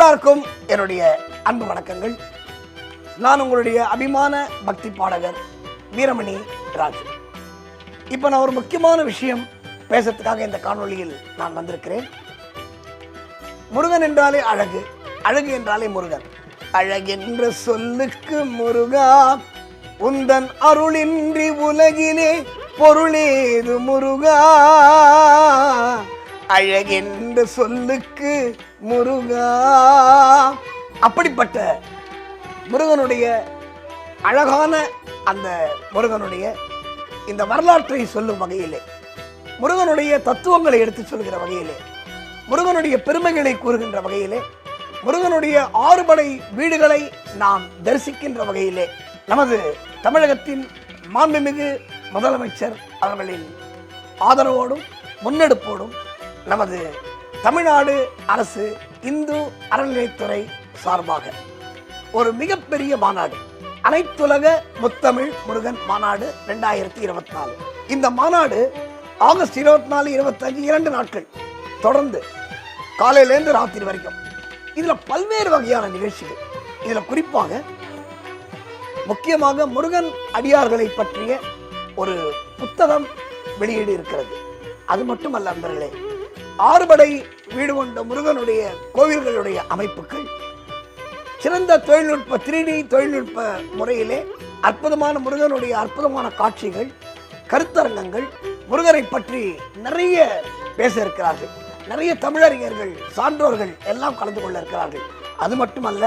எல்லாருக்கும் என்னுடைய அன்பு வணக்கங்கள். நான் உங்களுடைய அபிமான பக்தி பாடகர் வீரமணி ராஜ். இப்போ நான் ஒரு முக்கியமான விஷயம் பேசுறதுக்காக இந்த காணொளியில் நான் வந்திருக்கிறேன். முருகன் என்றாலே அழகு, அழகு என்றாலே முருகன். அழகென்ற சொல்லுக்கு முருகா, உந்தன் அருளின்றி உலகிலே பொருளேது முருகா. அழகென்ற சொல்லுக்கு முருகா. அப்படிப்பட்ட முருகனுடைய அழகான அந்த முருகனுடைய இந்த வரலாற்றை சொல்லும் வகையிலே, முருகனுடைய தத்துவங்களை எடுத்து சொல்கிற வகையிலே, முருகனுடைய பெருமைகளை கூறுகின்ற வகையிலே, முருகனுடைய 6 படை வீடுகளை நாம் தரிசிக்கின்ற வகையிலே நமது தமிழகத்தின் மாண்புமிகு முதலமைச்சர் அவர்களின் ஆதரவோடும் முன்னெடுப்போடும் நமது தமிழ்நாடு அரசு இந்து அறநிலையத்துறை சார்பாக ஒரு மிகப்பெரிய மாநாடு, அனைத்துலக முத்தமிழ் முருகன் மாநாடு 2024. இந்த மாநாடு ஆகஸ்ட் 24, 25 2 நாட்கள் தொடர்ந்து காலையிலேருந்து ராத்திரி வரைக்கும். இதில் பல்வேறு வகையான நிகழ்ச்சிகள். இதில் குறிப்பாக முக்கியமாக முருகன் அடியார்களை பற்றிய ஒரு புத்தகம் வெளியீடு இருக்கிறது. அது மட்டுமல்ல நண்பர்களே, 6 படை வீடு கொண்ட முருகனுடைய கோவில்களுடைய அமைப்புகள் சிறந்த தொழில்நுட்ப 3D தொழில்நுட்ப முறையிலே அற்புதமான முருகனுடைய அற்புதமான காட்சிகள், கருத்தரங்கங்கள், முருகனை பற்றி நிறைய பேச இருக்கிறார்கள். நிறைய தமிழறிஞர்கள், சான்றோர்கள் எல்லாம் கலந்து கொள்ள இருக்கிறார்கள். அது மட்டுமல்ல,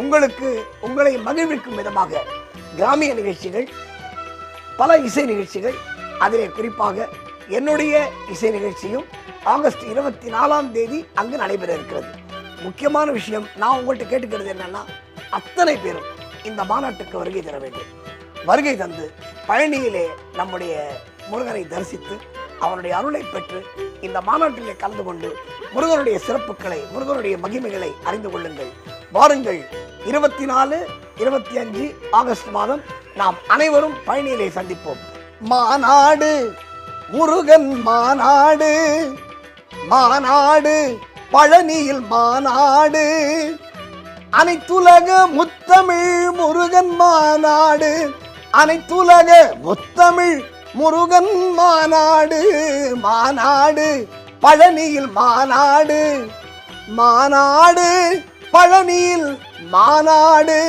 உங்களை மகிழ்விக்கும் விதமாக கிராமிய நிகழ்ச்சிகள், பல இசை நிகழ்ச்சிகள், அதிலே குறிப்பாக என்னுடைய இசை நிகழ்ச்சியும் ஆகஸ்ட் 24ஆம் தேதி அங்கு நடைபெற இருக்கிறது. முக்கியமான விஷயம், நான் உங்கள்கிட்ட கேட்டுக்கிறது என்னன்னா, அத்தனை பேரும் இந்த மாநாட்டுக்கு வருகை தர வேண்டும். வருகை தந்து பழனியிலே நம்முடைய முருகனை தரிசித்து அவனுடைய அருளை பெற்று இந்த மாநாட்டிலே கலந்து கொண்டு முருகனுடைய சிறப்புகளை, முருகனுடைய மகிமைகளை அறிந்து கொள்ளுங்கள். வாருங்கள். 24, 25 ஆகஸ்ட் மாதம் நாம் அனைவரும் பழனியிலே சந்திப்போம். மாநாடு, முருகன் மாநாடு, மாநாடு, பழனியில் மாநாடு, அனைத்துலக முத்தமிழ் முருகன் மாநாடு, அனைத்துலக முத்தமிழ் முருகன் மாநாடு, மாநாடு, பழனியில் மாநாடு, மாநாடு, பழனியில் மாநாடு,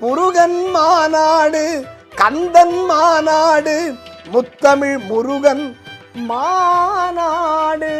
முருகன் மாநாடு, கந்தன் மாநாடு, முத்தமிழ் முருகன் மாநாடு.